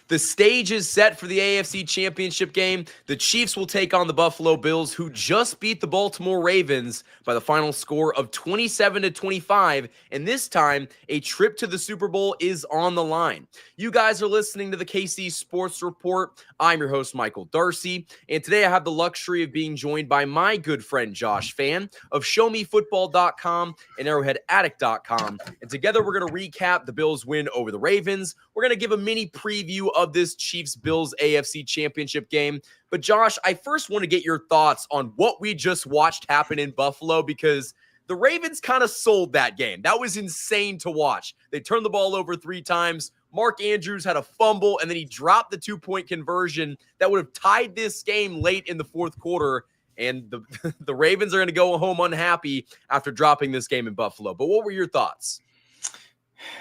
The stage is set for the AFC Championship game. The Chiefs will take on the Buffalo Bills, who just beat the Baltimore Ravens by the final score of 27-25. And this time, a trip to the Super Bowl is on the line. You guys are listening to the KC Sports Report. I'm your host, Michael Darcy. And today I have the luxury of being joined by my good friend, Josh Fan of ShowMeFootball.com and ArrowheadAddict.com. And together we're going to recap the Bills' win over the Ravens. We're going to give a mini preview of this Chiefs-Bills AFC Championship game. But Josh, I first want to get your thoughts on what we just watched happen in Buffalo, because the Ravens kind of sold that game. That was insane to watch. They turned the ball over 3 times. Mark Andrews had a fumble, and then he dropped the 2-point conversion that would have tied this game late in the fourth quarter. And the Ravens are going to go home unhappy after dropping this game in Buffalo. But what were your thoughts?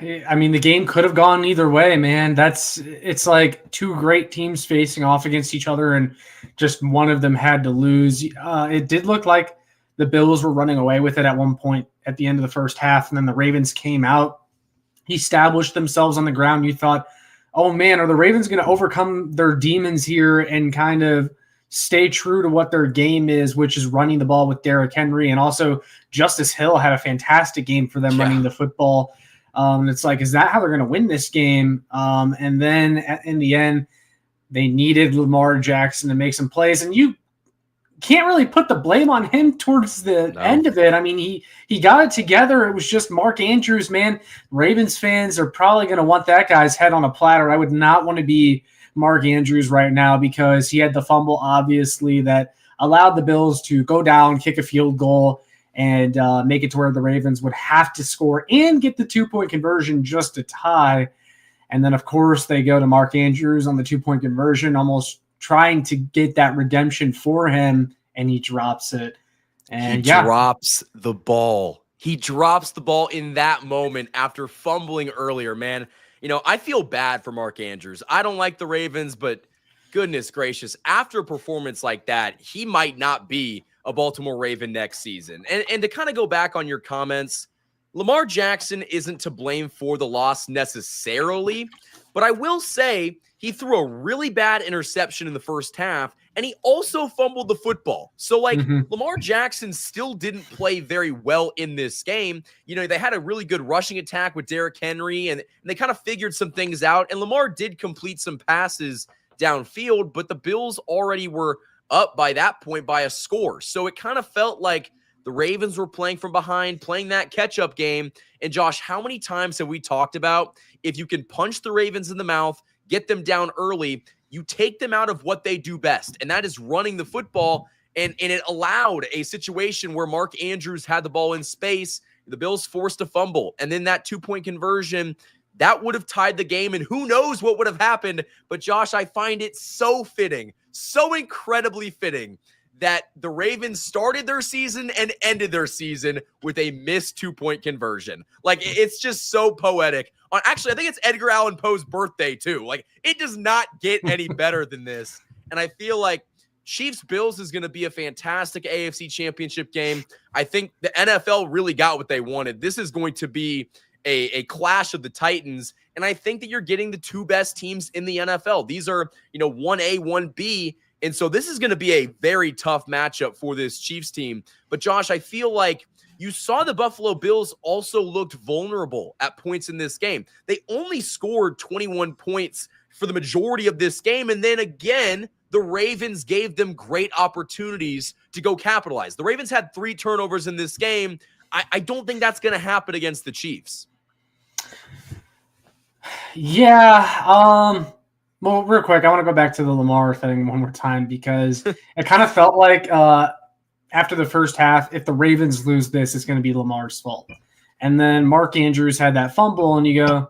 I mean, the game could have gone either way, man. It's like two great teams facing off against each other, and just one of them had to lose. It did look like the Bills were running away with it at one point at the end of the first half, and then the Ravens came out, established themselves on the ground. You thought, oh man, are the Ravens going to overcome their demons here and kind of stay true to what their game is, which is running the ball with Derrick Henry? And also Justice Hill had a fantastic game for them running the football. It's like, is that how they're going to win this game? And then in the end, they needed Lamar Jackson to make some plays, and you can't really put the blame on him towards the end of it. I mean, he got it together. It was just Mark Andrews, man. Ravens fans are probably going to want that guy's head on a platter. I would not want to be Mark Andrews right now, because he had the fumble, obviously, that allowed the Bills to go down, kick a field goal, and make it to where the Ravens would have to score and get the 2-point conversion just to tie. And then, of course, they go to Mark Andrews on the 2-point conversion, almost trying to get that redemption for him, and he drops it. And he drops the ball. He drops the ball in that moment after fumbling earlier, man. You know, I feel bad for Mark Andrews. I don't like the Ravens, but goodness gracious, after a performance like that, he might not be a Baltimore Raven next season. And to kind of go back on your comments, Lamar Jackson isn't to blame for the loss necessarily, but I will say he threw a really bad interception in the first half, and he also fumbled the football. So, Lamar Jackson still didn't play very well in this game. You know, they had a really good rushing attack with Derrick Henry, and they kind of figured some things out, and Lamar did complete some passes downfield, but the Bills already were up by that point by a score. So it kind of felt like the Ravens were playing from behind, playing that catch-up game. And Josh, how many times have we talked about if you can punch the Ravens in the mouth, get them down early, you take them out of what they do best, and that is running the football. And it allowed a situation where Mark Andrews had the ball in space, the Bills forced a fumble, and then that 2-point conversion, that would have tied the game, and who knows what would have happened. But Josh, I find it so fitting, so incredibly fitting, that the Ravens started their season and ended their season with a missed 2-point conversion. Like, it's just so poetic. Actually, I think it's Edgar Allan Poe's birthday too. Like, it does not get any better than this. And I feel like Chiefs-Bills is going to be a fantastic AFC Championship game. I think the NFL really got what they wanted. This is going to be a clash of the Titans, and I think that you're getting the 2 best teams in the NFL. These are, 1A, 1B, and so this is going to be a very tough matchup for this Chiefs team. But Josh, I feel like you saw the Buffalo Bills also looked vulnerable at points in this game. They only scored 21 points for the majority of this game, and then again, the Ravens gave them great opportunities to go capitalize. The Ravens had 3 turnovers in this game. I don't think that's going to happen against the Chiefs. Yeah. Well, real quick, I want to go back to the Lamar thing one more time, because it kind of felt like after the first half, if the Ravens lose this, it's going to be Lamar's fault. And then Mark Andrews had that fumble, and you go,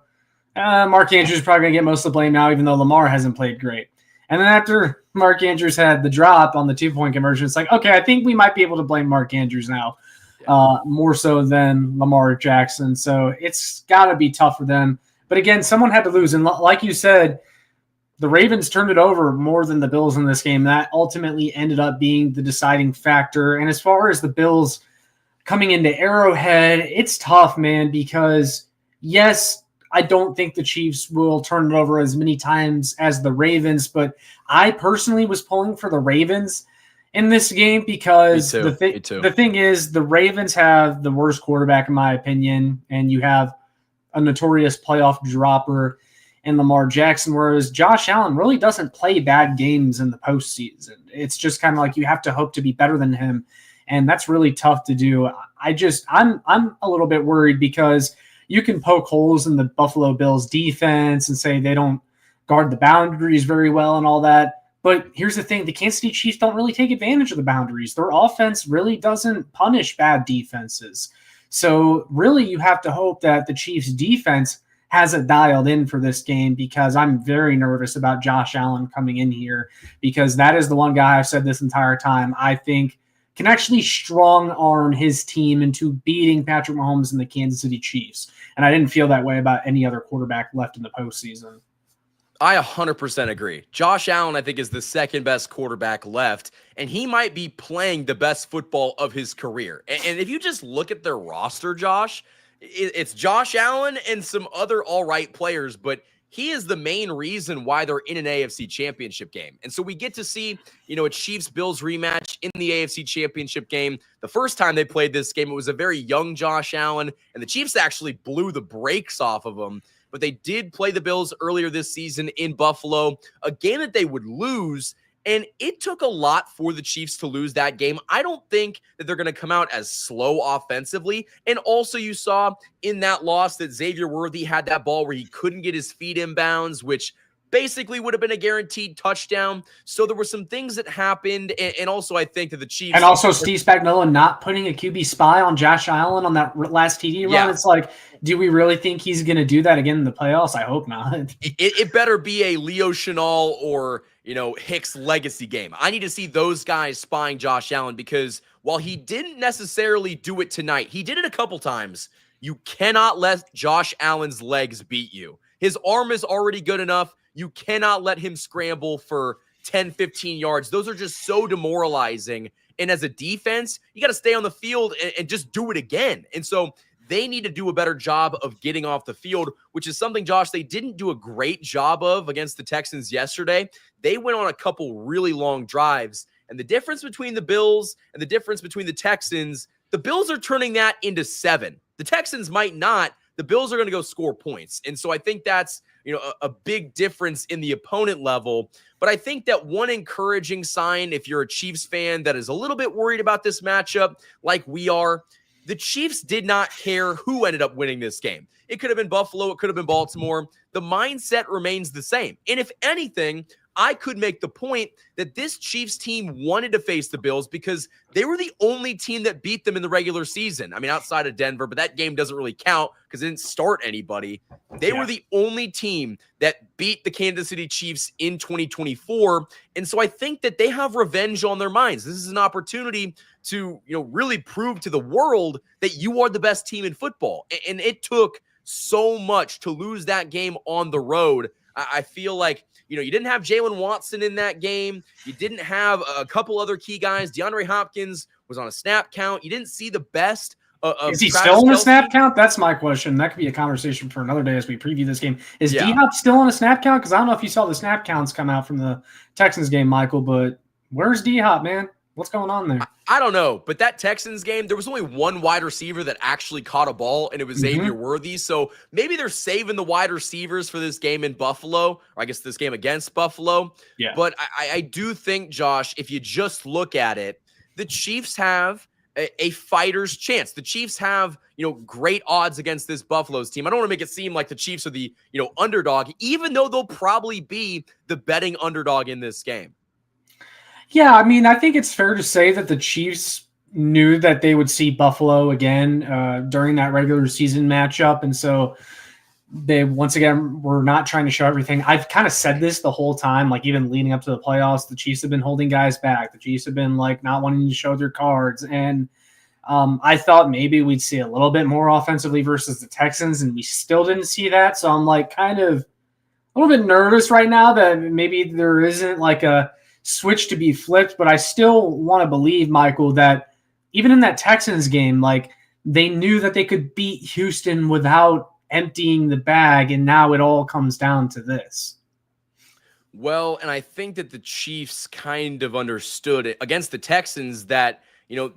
Mark Andrews is probably going to get most of the blame now, even though Lamar hasn't played great. And then after Mark Andrews had the drop on the 2-point conversion, it's like, okay, I think we might be able to blame Mark Andrews now, more so than Lamar Jackson. So it's got to be tough for them. But again, someone had to lose. And like you said, the Ravens turned it over more than the Bills in this game. That ultimately ended up being the deciding factor. And as far as the Bills coming into Arrowhead, it's tough, man, because yes, I don't think the Chiefs will turn it over as many times as the Ravens, but I personally was pulling for the Ravens in this game because Me too. The thing is the Ravens have the worst quarterback in my opinion, and you have a notorious playoff dropper in Lamar Jackson, whereas Josh Allen really doesn't play bad games in the postseason. It's just kind of like you have to hope to be better than him, and that's really tough to do. I'm a little bit worried because you can poke holes in the Buffalo Bills defense and say they don't guard the boundaries very well and all that. But here's the thing, the Kansas City Chiefs don't really take advantage of the boundaries. Their offense really doesn't punish bad defenses. So really you have to hope that the Chiefs defense has it dialed in for this game, because I'm very nervous about Josh Allen coming in here, because that is the one guy I've said this entire time I think can actually strong arm his team into beating Patrick Mahomes and the Kansas City Chiefs. And I didn't feel that way about any other quarterback left in the postseason. I 100% agree. Josh Allen, I think, is the second best quarterback left, and he might be playing the best football of his career. And if you just look at their roster, Josh, it's Josh Allen and some other all right players, but he is the main reason why they're in an AFC Championship game. And so we get to see, a Chiefs-Bills rematch in the AFC Championship game. The first time they played this game, it was a very young Josh Allen, and the Chiefs actually blew the brakes off of him. But they did play the Bills earlier this season in Buffalo, a game that they would lose, and it took a lot for the Chiefs to lose that game. I don't think that they're going to come out as slow offensively. And also you saw in that loss that Xavier Worthy had that ball where he couldn't get his feet in bounds, which basically would have been a guaranteed touchdown. So there were some things that happened. And also I think that the Chiefs... And also Steve Spagnuolo not putting a QB spy on Josh Allen on that last TD run. Yeah. It's like, do we really think he's going to do that again in the playoffs? I hope not. It better be a Leo Chenal or, Hicks legacy game. I need to see those guys spying Josh Allen, because while he didn't necessarily do it tonight, he did it a couple times. You cannot let Josh Allen's legs beat you. His arm is already good enough. You cannot let him scramble for 10, 15 yards. Those are just so demoralizing. And as a defense, you got to stay on the field and just do it again. And so they need to do a better job of getting off the field, which is something, Josh, they didn't do a great job of against the Texans yesterday. They went on a couple really long drives. And the difference between the Bills and the difference between the Texans, the Bills are turning that into 7. The Texans might not. The Bills are going to go score points. And so I think that's a big difference in the opponent level. But I think that one encouraging sign, if you're a Chiefs fan that is a little bit worried about this matchup, like we are, the Chiefs did not care who ended up winning this game. It could have been Buffalo. It could have been Baltimore. The mindset remains the same. And if anything, I could make the point that this Chiefs team wanted to face the Bills because they were the only team that beat them in the regular season. I mean, outside of Denver, but that game doesn't really count because it didn't start anybody. They were the only team that beat the Kansas City Chiefs in 2024. And so I think that they have revenge on their minds. This is an opportunity to, really prove to the world that you are the best team in football. And it took so much to lose that game on the road. I feel like, you didn't have Jalen Watson in that game. You didn't have a couple other key guys. DeAndre Hopkins was on a snap count. You didn't see the best of Is he Travis still on a Kelce. snap count? That's my question. That could be a conversation for another day as we preview this game. Is Yeah. D-Hop still on a snap count? Because I don't know if you saw the snap counts come out from the Texans game, Michael, but where's D-Hop, man? What's going on there? I don't know, but that Texans game, there was only one wide receiver that actually caught a ball, and it was Xavier Worthy. So maybe they're saving the wide receivers for this game in Buffalo, or I guess this game against Buffalo. Yeah. But I do think, Josh, if you just look at it, the Chiefs have a fighter's chance. The Chiefs have, great odds against this Buffalo's team. I don't want to make it seem like the Chiefs are the, underdog, even though they'll probably be the betting underdog in this game. Yeah, I mean, I think it's fair to say that the Chiefs knew that they would see Buffalo again during that regular season matchup. And so they, once again, were not trying to show everything. I've kind of said this the whole time, like even leading up to the playoffs, the Chiefs have been holding guys back. The Chiefs have been like not wanting to show their cards. And I thought maybe we'd see a little bit more offensively versus the Texans, and we still didn't see that. So I'm like kind of a little bit nervous right now that maybe there isn't like a switch to be flipped, but I still want to believe, Michael, that even in that Texans game, like they knew that they could beat Houston without emptying the bag, and now it all comes down to this. Well, and I think that the Chiefs kind of understood it against the Texans that,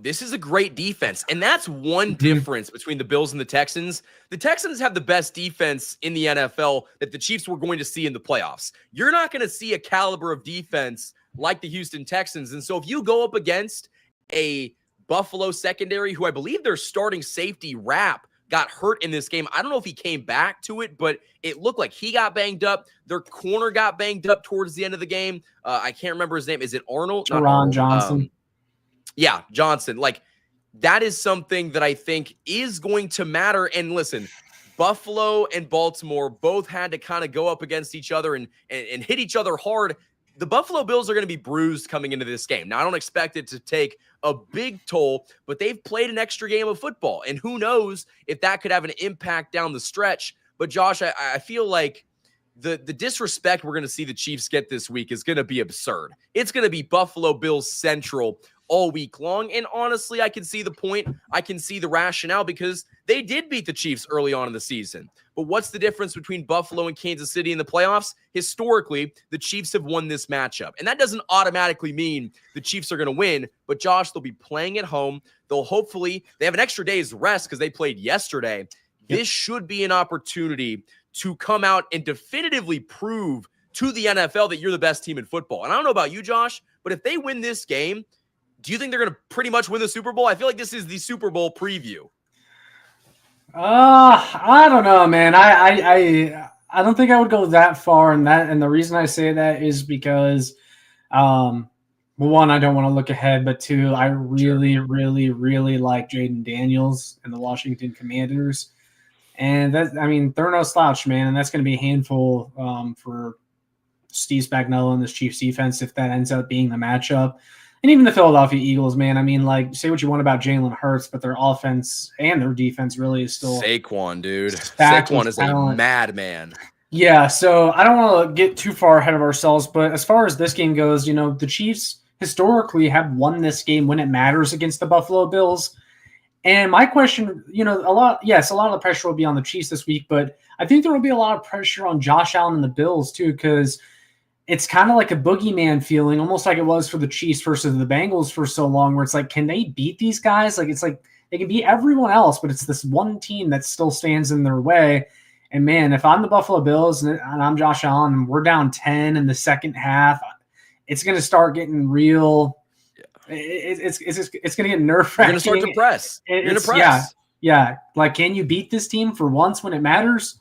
this is a great defense. And that's one difference between the Bills and the Texans. The Texans have the best defense in the NFL that the Chiefs were going to see in the playoffs. You're not going to see a caliber of defense like the Houston Texans. And so if you go up against a Buffalo secondary, who I believe their starting safety Rapp got hurt in this game. I don't know if he came back to it, but it looked like he got banged up. Their corner got banged up towards the end of the game. I can't remember his name. Is it Arnold? Ron Johnson. Yeah, Johnson. Like, that is something that I think is going to matter. And listen, Buffalo and Baltimore both had to kind of go up against each other and hit each other hard. The Buffalo Bills are going to be bruised coming into this game. Now, I don't expect it to take a big toll, but they've played an extra game of football, and who knows if that could have an impact down the stretch. But, Josh, I feel like the disrespect we're going to see the Chiefs get this week is going to be absurd. It's going to be Buffalo Bills Central all week long, and honestly, I can see the point. I can see the rationale because they did beat the Chiefs early on in the season. But what's the difference between Buffalo and Kansas City in the playoffs? Historically, the Chiefs have won this matchup. And that doesn't automatically mean the Chiefs are going to win. But, Josh, they'll be playing at home. They have an extra day's rest because they played yesterday. Yep. This should be an opportunity to come out and definitively prove to the NFL that you're the best team in football. And I don't know about you, Josh, but if they win this game, do you think they're going to pretty much win the Super Bowl? I feel like this is the Super Bowl preview. I don't know, man. I don't think I would go that far in that. And the reason I say that is because, one, I don't want to look ahead, but two, I really, really, really like Jaden Daniels and the Washington Commanders. And they're no slouch, man. And that's going to be a handful for Steve Spagnuolo and this Chiefs defense if that ends up being the matchup. And even the Philadelphia Eagles, man. Say what you want about Jalen Hurts, but their offense and their defense really is still Saquon, dude. Saquon is a madman. Yeah, so I don't want to get too far ahead of ourselves, but as far as this game goes, the Chiefs historically have won this game when it matters against the Buffalo Bills. And my question, a lot of the pressure will be on the Chiefs this week, but I think there will be a lot of pressure on Josh Allen and the Bills too, because it's kind of like a boogeyman feeling, almost like it was for the Chiefs versus the Bengals for so long, where it's like, can they beat these guys? Like, it's like they can beat everyone else, but it's this one team that still stands in their way. And, man, if I'm the Buffalo Bills and I'm Josh Allen and we're down 10 in the second half, it's going to start getting real. It's going to get nerve-wracking. You're going to start to press. You're going to press. Yeah. Like, can you beat this team for once when it matters?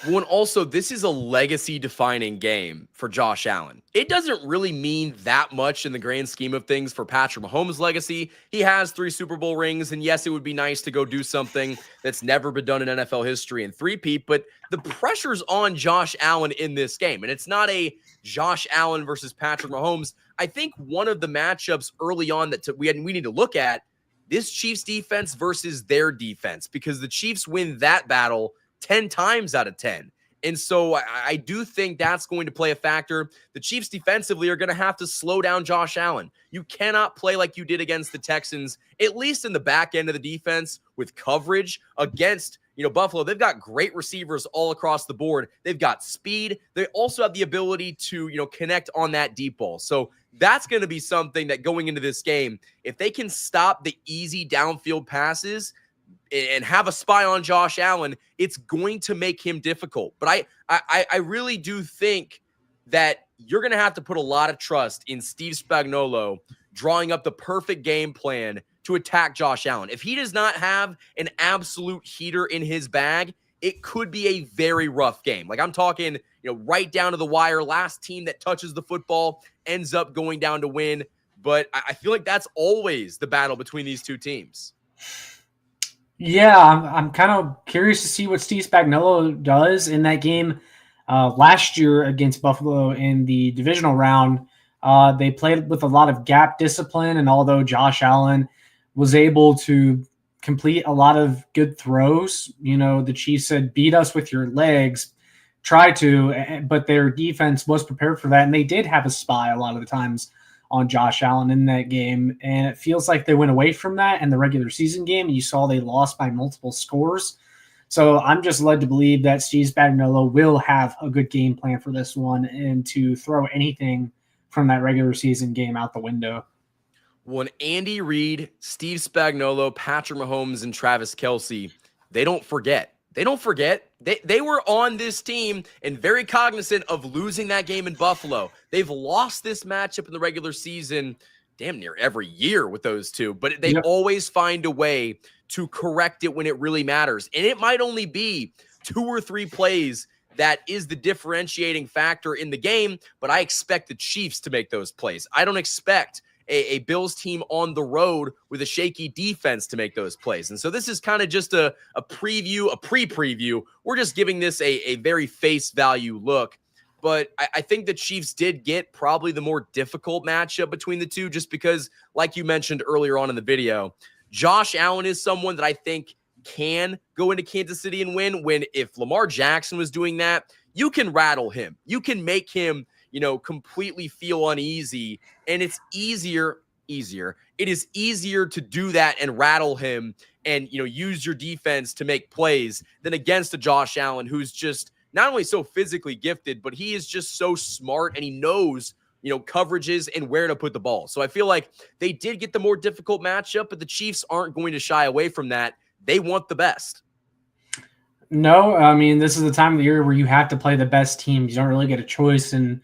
Well, and also, this is a legacy-defining game for Josh Allen. It doesn't really mean that much in the grand scheme of things for Patrick Mahomes' legacy. He has 3 Super Bowl rings, and yes, it would be nice to go do something that's never been done in NFL history and three-peat, but the pressure's on Josh Allen in this game, and it's not a Josh Allen versus Patrick Mahomes. I think one of the matchups early on that we need to look at, this Chiefs defense versus their defense, because the Chiefs win that battle 10 times out of 10. And so I do think that's going to play a factor. The Chiefs defensively are going to have to slow down Josh Allen. You cannot play like you did against the Texans, at least in the back end of the defense with coverage against, Buffalo. They've got great receivers all across the board. They've got speed. They also have the ability to, connect on that deep ball. So that's going to be something that going into this game, if they can stop the easy downfield passes and have a spy on Josh Allen, it's going to make him difficult. But I really do think that you're going to have to put a lot of trust in Steve Spagnuolo drawing up the perfect game plan to attack Josh Allen. If he does not have an absolute heater in his bag, it could be a very rough game. Like, I'm talking, right down to the wire. Last team that touches the football ends up going down to win. But I feel like that's always the battle between these two teams. Yeah, I'm kind of curious to see what Steve Spagnuolo does in that game last year against Buffalo in the divisional round. They played with a lot of gap discipline, and although Josh Allen was able to complete a lot of good throws, the Chiefs said, beat us with your legs, try to, but their defense was prepared for that, and they did have a spy a lot of the times on Josh Allen in that game. And it feels like they went away from that in the regular season game. And you saw they lost by multiple scores. So I'm just led to believe that Steve Spagnuolo will have a good game plan for this one and to throw anything from that regular season game out the window. When Andy Reid, Steve Spagnuolo, Patrick Mahomes, and Travis Kelce, they don't forget. They don't forget. They were on this team and very cognizant of losing that game in Buffalo. They've lost this matchup in the regular season damn near every year with those two, but they always find a way to correct it when it really matters. And it might only be 2 or 3 plays that is the differentiating factor in the game, but I expect the Chiefs to make those plays. I don't expect a Bills team on the road with a shaky defense to make those plays. And so this is kind of just a preview, a pre-preview. We're just giving this a very face value look. But I think the Chiefs did get probably the more difficult matchup between the two, just because, like you mentioned earlier on in the video, Josh Allen is someone that I think can go into Kansas City and win. When if Lamar Jackson was doing that, you can rattle him. You can make him, completely feel uneasy. And it's easier. It is easier to do that and rattle him and, use your defense to make plays than against a Josh Allen who's just not only so physically gifted, but he is just so smart and he knows, coverages and where to put the ball. So I feel like they did get the more difficult matchup, but the Chiefs aren't going to shy away from that. They want the best. No, I mean, this is the time of the year where you have to play the best teams. You don't really get a choice in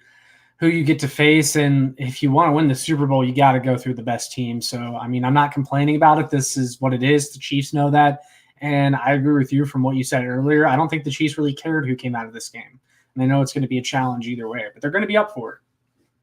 who you get to face. And if you want to win the Super Bowl, you got to go through the best team. So, I mean, I'm not complaining about it. This is what it is. The Chiefs know that. And I agree with you from what you said earlier. I don't think the Chiefs really cared who came out of this game. And they know it's going to be a challenge either way, but they're going to be up for it.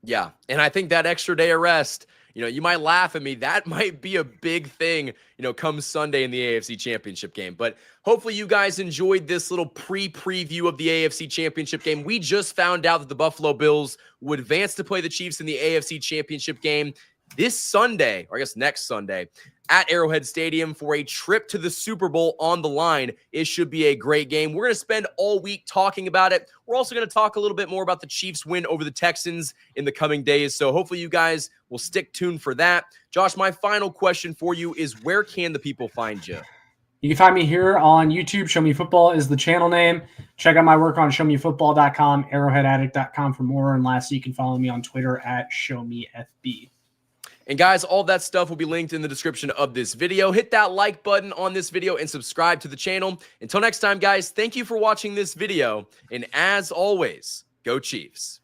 Yeah, and I think that extra day of rest, you might laugh at me. That might be a big thing, come Sunday in the AFC Championship game. But hopefully you guys enjoyed this little preview of the AFC Championship game. We just found out that the Buffalo Bills would advance to play the Chiefs in the AFC Championship game this Sunday, or I guess next Sunday, at Arrowhead Stadium for a trip to the Super Bowl on the line. It should be a great game. We're going to spend all week talking about it. We're also going to talk a little bit more about the Chiefs' win over the Texans in the coming days. So hopefully you guys will stick tuned for that. Josh, my final question for you is, where can the people find you? You can find me here on YouTube. Show Me Football is the channel name. Check out my work on showmefootball.com, arrowheadaddict.com for more. And lastly, you can follow me on Twitter at ShowMeFB. And guys, all that stuff will be linked in the description of this video. Hit that like button on this video and subscribe to the channel. Until next time, guys, thank you for watching this video. And as always, go Chiefs.